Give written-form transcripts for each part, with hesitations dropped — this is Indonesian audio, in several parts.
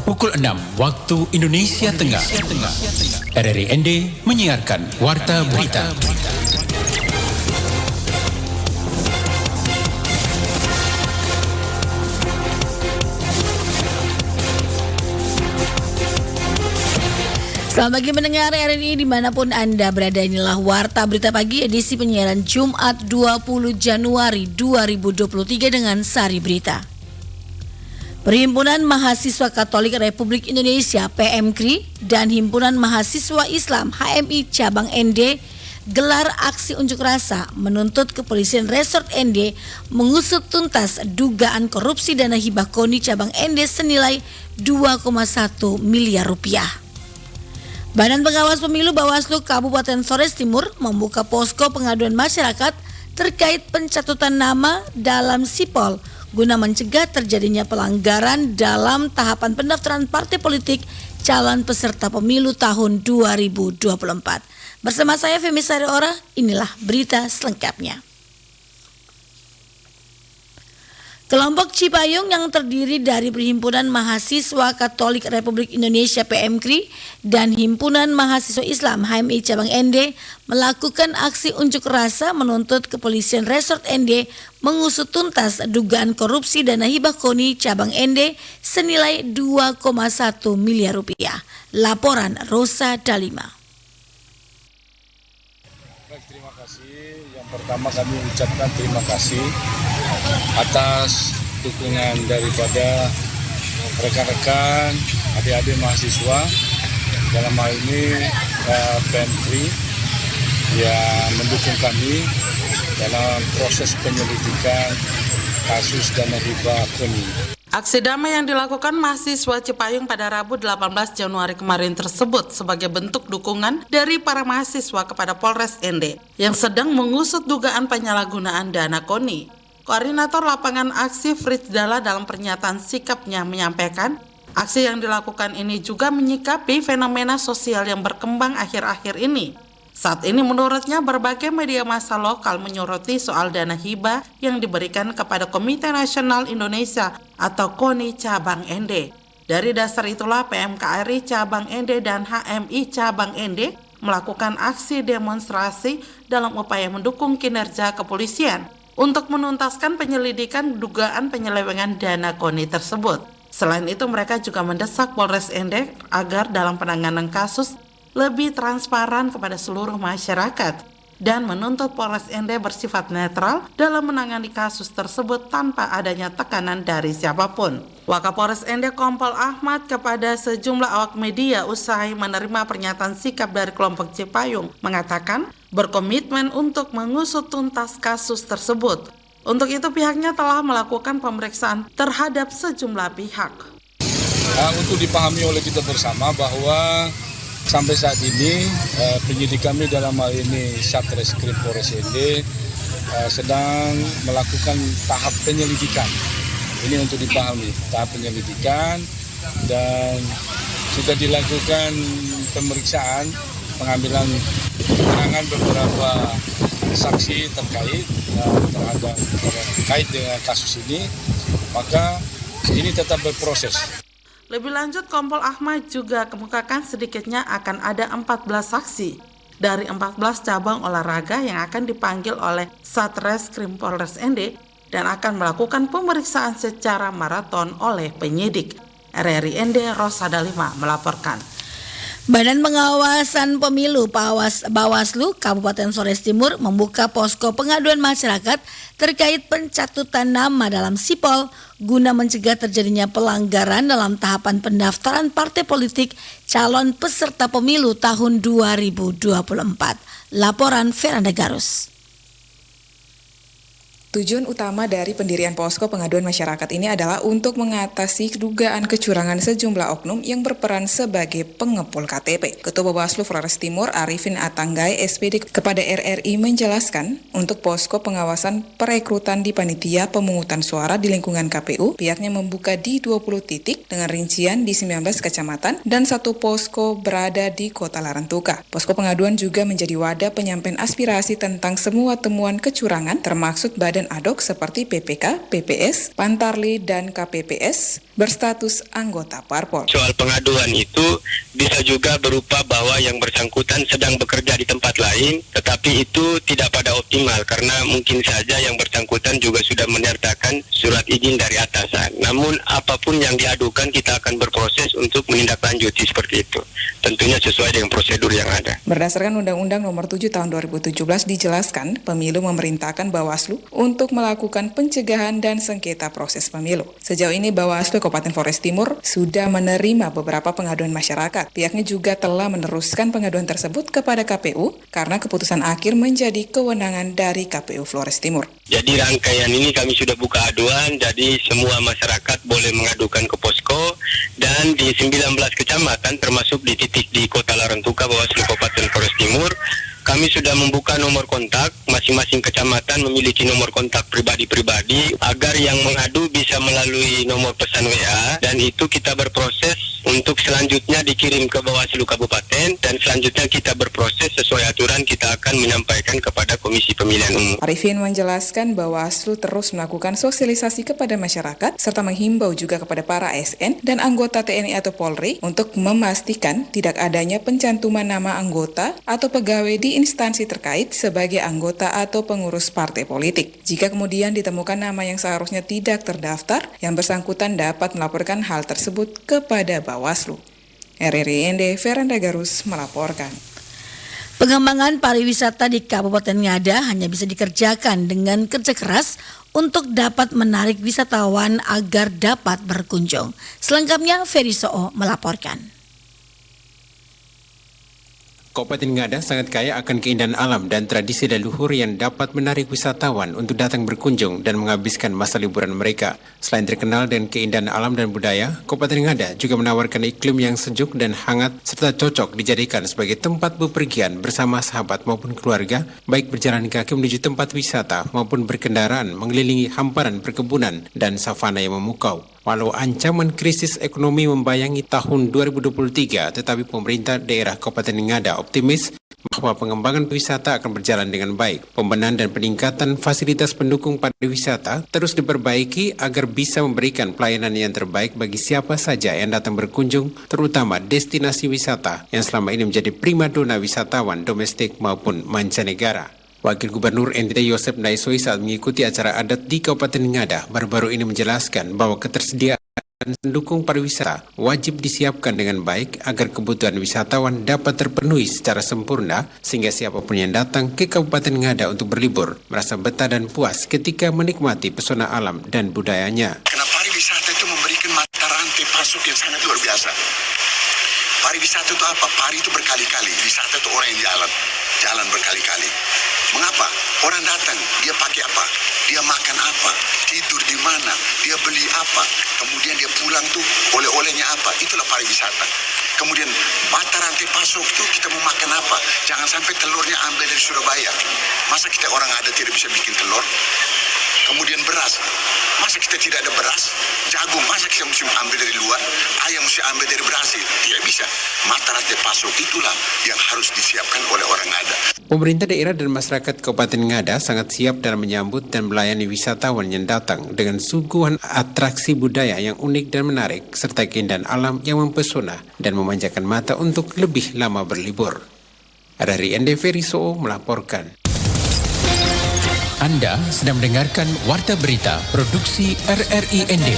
Pukul 6 waktu Indonesia Tengah. RRI ND menyiarkan Warta Berita. Selamat pagi mendengar RRI dimanapun Anda berada. Inilah Warta Berita Pagi edisi penyiaran Jumat 20 Januari 2023 dengan Sari Berita. Perhimpunan Mahasiswa Katolik Republik Indonesia PMKRI dan Himpunan Mahasiswa Islam HMI Cabang ND gelar aksi unjuk rasa menuntut Kepolisian Resort ND mengusut tuntas dugaan korupsi dana hibah KONI Cabang ND senilai 2,1 miliar rupiah. Badan Pengawas Pemilu Bawaslu Kabupaten Flores Timur membuka posko pengaduan masyarakat terkait pencatutan nama dalam Sipol guna mencegah terjadinya pelanggaran dalam tahapan pendaftaran partai politik calon peserta pemilu tahun 2024. Bersama saya Femi Sari Ora, inilah berita selengkapnya. Kelompok Cipayung yang terdiri dari Perhimpunan Mahasiswa Katolik Republik Indonesia PMKRI dan Himpunan Mahasiswa Islam HMI Cabang ND melakukan aksi unjuk rasa menuntut Kepolisian Resort ND mengusut tuntas dugaan korupsi dana hibah KONI Cabang ND senilai 2,1 miliar rupiah. Laporan Rosa Dalima. Baik, terima kasih. Yang pertama kami ucapkan terima kasih atas dukungan daripada rekan-rekan adik-adik mahasiswa dalam hal ini PMKRI yang mendukung kami dalam proses penyelidikan kasus dana hibah KONI. Aksi damai yang dilakukan mahasiswa Cipayung pada Rabu 18 Januari kemarin tersebut sebagai bentuk dukungan dari para mahasiswa kepada Polres ND yang sedang mengusut dugaan penyalahgunaan dana KONI. Koordinator lapangan aksi Fritz Dalla dalam pernyataan sikapnya menyampaikan, aksi yang dilakukan ini juga menyikapi fenomena sosial yang berkembang akhir-akhir ini. Saat ini menurutnya berbagai media massa lokal menyoroti soal dana hibah yang diberikan kepada Komite Nasional Indonesia atau KONI Cabang ND. Dari dasar itulah PMKRI Cabang ND dan HMI Cabang ND melakukan aksi demonstrasi dalam upaya mendukung kinerja kepolisian untuk menuntaskan penyelidikan dugaan penyelewengan dana KONI tersebut. Selain itu mereka juga mendesak Polres ND agar dalam penanganan kasus lebih transparan kepada seluruh masyarakat dan menuntut Polres ND bersifat netral dalam menangani kasus tersebut tanpa adanya tekanan dari siapapun. Wakapolres ND Kompol Ahmad kepada sejumlah awak media usai menerima pernyataan sikap dari kelompok Cipayung mengatakan berkomitmen untuk mengusut tuntas kasus tersebut. Untuk itu pihaknya telah melakukan pemeriksaan terhadap sejumlah pihak. Untuk dipahami oleh kita bersama bahwa sampai saat ini penyidik kami dalam hal ini Satreskrim Polres ND sedang melakukan tahap penyelidikan. Ini untuk dipahami tahap penyelidikan dan sudah dilakukan pemeriksaan pengambilan keterangan beberapa saksi terkait dengan kasus ini, maka ini tetap berproses. Lebih lanjut, Kompol Ahmad juga kemukakan sedikitnya akan ada 14 saksi dari 14 cabang olahraga yang akan dipanggil oleh Satreskrim Polres ND dan akan melakukan pemeriksaan secara maraton oleh penyidik. RRI ND Rosa Dalima melaporkan. Badan Pengawasan Pemilu Bawaslu Kabupaten Flores Timur membuka posko pengaduan masyarakat terkait pencatutan nama dalam Sipol guna mencegah terjadinya pelanggaran dalam tahapan pendaftaran partai politik calon peserta pemilu tahun 2024. Laporan Fernanda Garus. Tujuan utama dari pendirian posko pengaduan masyarakat ini adalah untuk mengatasi dugaan kecurangan sejumlah oknum yang berperan sebagai pengepul KTP. Ketua Bawaslu Flores Timur Arifin Atanggai SPD kepada RRI menjelaskan untuk posko pengawasan perekrutan di panitia pemungutan suara di lingkungan KPU, pihaknya membuka di 20 titik dengan rincian di 19 kecamatan dan satu posko berada di Kota Larantuka. Posko pengaduan juga menjadi wadah penyampaian aspirasi tentang semua temuan kecurangan termasuk Badan dan ad hoc seperti PPK, PPS, Pantarli, dan KPPS berstatus anggota parpol. Soal pengaduan itu bisa juga berupa bahwa yang bersangkutan sedang bekerja di tempat lain, tetapi itu tidak pada optimal karena mungkin saja yang bersangkutan juga sudah menyertakan surat izin dari atasan. Namun apapun yang diadukan kita akan berproses untuk menindaklanjuti seperti itu. Tentunya sesuai dengan prosedur yang ada. Berdasarkan Undang-Undang Nomor 7 Tahun 2017 dijelaskan, pemilu memerintahkan Bawaslu untuk melakukan pencegahan dan sengketa proses pemilu. Sejauh ini Bawaslu Kabupaten Flores Timur sudah menerima beberapa pengaduan masyarakat. Pihaknya juga telah meneruskan pengaduan tersebut kepada KPU karena keputusan akhir menjadi kewenangan dari KPU Flores Timur. Jadi rangkaian ini kami sudah buka aduan, jadi semua masyarakat boleh mengadukan ke posko dan di 19 kecamatan termasuk di titik di Kota Larantuka Bawaslu Kabupaten Flores Timur kami sudah membuka nomor kontak, masing-masing kecamatan memiliki nomor kontak pribadi-pribadi agar yang mengadu bisa melalui nomor pesan WA dan itu kita berproses untuk selanjutnya dikirim ke Bawaslu Kabupaten dan selanjutnya kita berproses sesuai aturan kita akan menyampaikan kepada Komisi Pemilihan Umum. Arifin menjelaskan Bawaslu terus melakukan sosialisasi kepada masyarakat serta menghimbau juga kepada para ASN dan anggota TNI atau Polri untuk memastikan tidak adanya pencantuman nama anggota atau pegawai di instansi terkait sebagai anggota atau pengurus partai politik. Jika kemudian ditemukan nama yang seharusnya tidak terdaftar, yang bersangkutan dapat melaporkan hal tersebut kepada Bawaslu. RRI ND Veranda Garus melaporkan. Pengembangan pariwisata di Kabupaten Ngada hanya bisa dikerjakan dengan kerja keras untuk dapat menarik wisatawan agar dapat berkunjung. Selengkapnya Ferry Soo melaporkan. Kabupaten Ngada sangat kaya akan keindahan alam dan tradisi leluhur yang dapat menarik wisatawan untuk datang berkunjung dan menghabiskan masa liburan mereka. Selain terkenal dengan keindahan alam dan budaya, Kabupaten Ngada juga menawarkan iklim yang sejuk dan hangat serta cocok dijadikan sebagai tempat bepergian bersama sahabat maupun keluarga, baik berjalan kaki menuju tempat wisata maupun berkendaraan mengelilingi hamparan perkebunan dan savana yang memukau. Walau ancaman krisis ekonomi membayangi tahun 2023, tetapi pemerintah daerah Kabupaten Ngada optimis bahwa pengembangan pariwisata akan berjalan dengan baik. Pembenahan dan peningkatan fasilitas pendukung pariwisata terus diperbaiki agar bisa memberikan pelayanan yang terbaik bagi siapa saja yang datang berkunjung, terutama destinasi wisata yang selama ini menjadi primadona wisatawan domestik maupun mancanegara. Wakil Gubernur NTT Yosep Ndaisoi saat mengikuti acara adat di Kabupaten Ngada baru-baru ini menjelaskan bahwa ketersediaan pendukung pariwisata wajib disiapkan dengan baik agar kebutuhan wisatawan dapat terpenuhi secara sempurna sehingga siapapun yang datang ke Kabupaten Ngada untuk berlibur merasa betah dan puas ketika menikmati pesona alam dan budayanya. Karena pariwisata itu memberikan mata rantai pasok yang sangat luar biasa. Pariwisata itu apa? Pari itu berkali-kali, wisata itu orang yang jalan berkali-kali. Mengapa? Orang datang, dia pakai apa? Dia makan apa? Tidur di mana? Dia beli apa? Kemudian dia pulang tuh oleh-olehnya apa? Itulah pariwisata. Kemudian mata rantai pasok tuh kita mau makan apa? Jangan sampai telurnya ambil dari Surabaya. Masa kita orang ada tidak bisa bikin telur? Kemudian beras. Masa kita tidak ada beras? Jagung, masa kita mesti ambil dari luar? Ayam mesti ambil dari Brasil? Tidak bisa. Mata rantai pasok itulah yang harus disiapkan oleh orang Ngada. Pemerintah daerah dan masyarakat Kabupaten Ngada sangat siap dalam menyambut dan melayani wisatawan yang datang dengan suguhan atraksi budaya yang unik dan menarik serta keindahan alam yang mempesona dan memanjakan mata untuk lebih lama berlibur. RRI ND Ferry Soo melaporkan. Anda sedang mendengarkan Warta Berita Produksi RRI ND.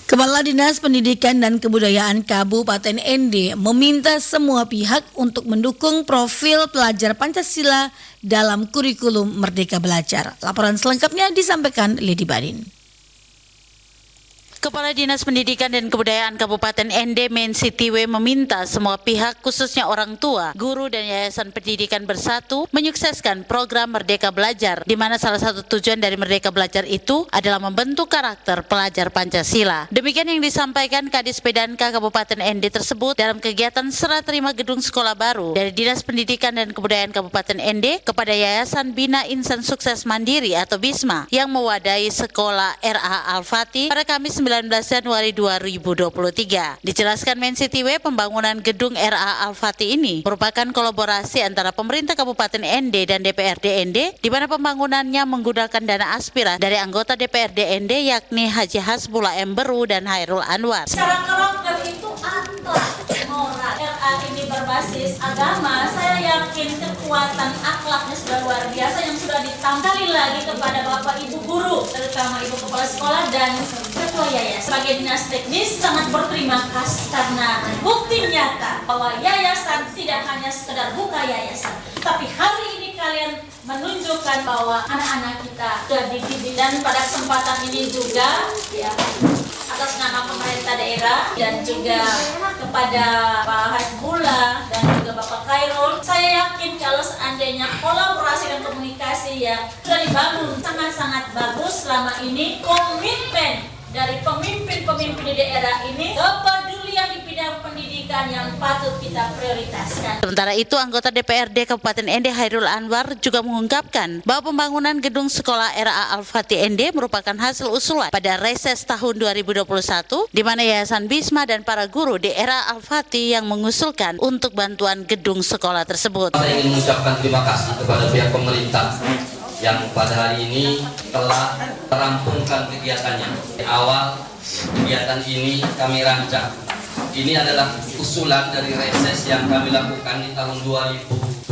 Kepala Dinas Pendidikan dan Kebudayaan Kabupaten ND meminta semua pihak untuk mendukung profil pelajar Pancasila dalam kurikulum Merdeka Belajar. Laporan selengkapnya disampaikan Lady Badin. Kepala Dinas Pendidikan dan Kebudayaan Kabupaten ND Mensitiwe meminta semua pihak khususnya orang tua, guru dan yayasan pendidikan bersatu menyukseskan program Merdeka Belajar di mana salah satu tujuan dari Merdeka Belajar itu adalah membentuk karakter pelajar Pancasila. Demikian yang disampaikan Kadis Pedanka Kabupaten ND tersebut dalam kegiatan serah terima gedung sekolah baru dari Dinas Pendidikan dan Kebudayaan Kabupaten ND kepada Yayasan Bina Insan Sukses Mandiri atau BISMA yang mewadahi sekolah RA Al-Fatih pada Kamis 19 19 Januari 2023. Dijelaskan Men-City-W, pembangunan gedung RA Al-Fatih ini merupakan kolaborasi antara pemerintah Kabupaten ND dan DPRD ND, di mana pembangunannya menggunakan dana aspirasi dari anggota DPRD ND yakni Haji Hasbullah M. Beru dan Hairul Anwar. Secara karakter itu akhlak moral. RA ini berbasis agama, saya yakin kekuatan akhlaknya sudah luar biasa yang sudah ditambahkan lagi kepada Bapak Ibu guru, terutama Ibu Kepala Sekolah dan Ketua Yayasan. Sebagai dinas teknis sangat berterima kasih karena bukti nyata bahwa yayasan tidak hanya sekedar buka yayasan, tapi hari ini kalian menunjukkan bahwa anak-anak kita sudah dididik. Dan pada kesempatan ini juga ya, atas nama pemerintah daerah dan juga kepada Pak Hasbullah dan juga Bapak Khairul, saya yakin kalau seandainya kolaborasi dan komunikasi yang sudah dibangun sangat-sangat bagus selama ini, komitmen dari pemimpin-pemimpin di daerah ini, kepedulian di bidang pendidikan yang patut kita prioritaskan. Sementara itu, anggota DPRD Kabupaten ND Hairul Anwar juga mengungkapkan bahwa pembangunan gedung sekolah RA Al-Fatih ND merupakan hasil usulan pada reses tahun 2021, di mana Yayasan Bisma dan para guru di RA Al-Fatih yang mengusulkan untuk bantuan gedung sekolah tersebut. Saya ingin mengucapkan terima kasih kepada pihak pemerintah yang pada hari ini telah merampungkan kegiatannya. Di awal kegiatan ini kami rancang. Ini adalah usulan dari reses yang kami lakukan di tahun 2021.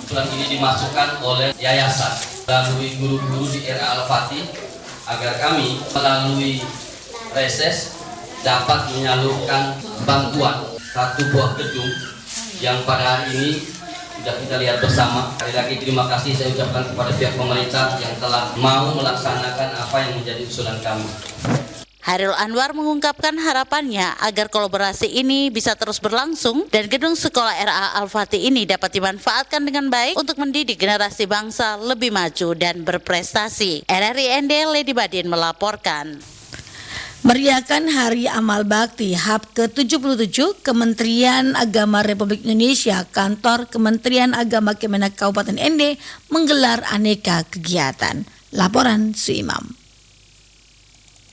Usulan ini dimasukkan oleh yayasan melalui guru-guru di RA Al-Fatih agar kami melalui reses dapat menyalurkan bantuan satu buah gedung yang pada hari ini sudah kita lihat bersama. Sekali lagi terima kasih saya ucapkan kepada pihak pemerintah yang telah mau melaksanakan apa yang menjadi usulan kami. Hairul Anwar mengungkapkan harapannya agar kolaborasi ini bisa terus berlangsung dan gedung sekolah RA Al-Fatih ini dapat dimanfaatkan dengan baik untuk mendidik generasi bangsa lebih maju dan berprestasi. RRI ND Lady Badin melaporkan. Meriahkan Hari Amal Bakti HAP ke-77, Kementerian Agama Republik Indonesia, Kantor Kementerian Agama Kemenak Kabupaten ND menggelar aneka kegiatan. Laporan Suimam.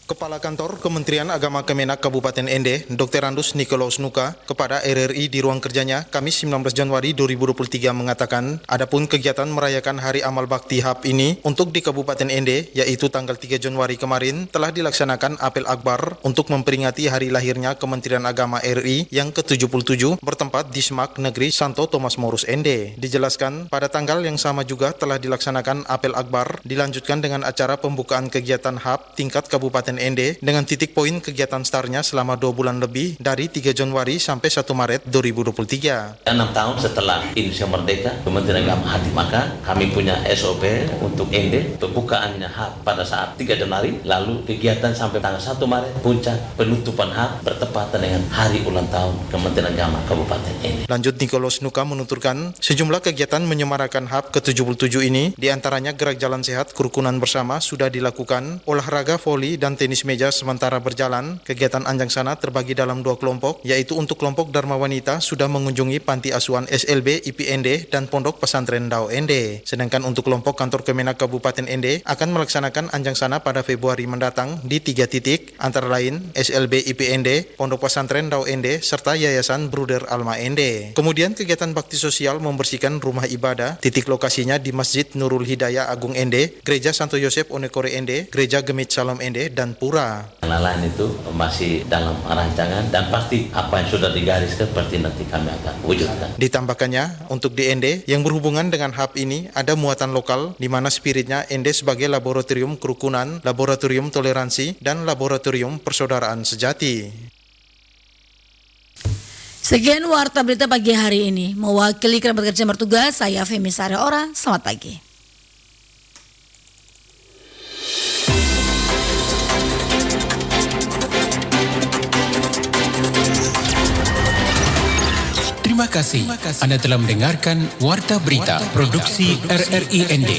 Kepala Kantor Kementerian Agama Kemenak Kabupaten ND, Dr. Andus Nikolaus Nuka, kepada RRI di ruang kerjanya Kamis 19 Januari 2023 mengatakan, adapun kegiatan merayakan Hari Amal Bakti HAP ini untuk di Kabupaten ND, yaitu tanggal 3 Januari kemarin, telah dilaksanakan apel akbar untuk memperingati hari lahirnya Kementerian Agama RI yang ke-77 bertempat di SMAK Negeri Santo Thomas Morus ND. Dijelaskan, pada tanggal yang sama juga telah dilaksanakan apel akbar, dilanjutkan dengan acara pembukaan kegiatan HAP tingkat Kabupaten ND dengan titik poin kegiatan startnya selama 2 bulan lebih dari 3 Januari sampai 1 Maret 2023. 6 tahun setelah Indonesia Merdeka, Kementerian Agama hadir, maka kami punya SOP untuk ND, pembukaannya HAP pada saat 3 Januari, lalu kegiatan sampai tanggal 1 Maret, puncak penutupan HAP bertepatan dengan hari ulang tahun Kementerian Agama Kabupaten ND. Lanjut, Nikolaus Nuka menuturkan, sejumlah kegiatan menyemarakan HAP ke-77 ini, diantaranya gerak jalan sehat, kerukunan bersama sudah dilakukan, olahraga voli dan tenis meja sementara berjalan. Kegiatan Anjang Sana terbagi dalam 2 kelompok, yaitu untuk kelompok Dharma Wanita sudah mengunjungi Panti Asuhan SLB IPND dan Pondok Pesantren Dao ND. Sedangkan untuk kelompok Kantor Kemenak Kabupaten ND akan melaksanakan Anjang Sana pada Februari mendatang di 3 titik, antara lain SLB IPND, Pondok Pesantren Dao ND, serta Yayasan Bruder Alma ND. Kemudian kegiatan bakti sosial membersihkan rumah ibadah, titik lokasinya di Masjid Nurul Hidayah Agung ND, Gereja Santo Yosef Onekore ND, Gereja Gemit Shalom ND, dan Pura. Yang lain itu masih dalam rancangan dan pasti apa yang sudah digariskan pasti nanti kami akan wujudkan. Ditambahkannya, untuk di ND yang berhubungan dengan HAP ini ada muatan lokal di mana spiritnya ND sebagai laboratorium kerukunan, laboratorium toleransi, dan laboratorium persaudaraan sejati. Sekian warta berita pagi hari ini. Mewakili kerabat kerja bertugas, saya Femi Sareora. Selamat pagi. Terima kasih. Anda telah mendengarkan Warta Berita Produksi RRI ND.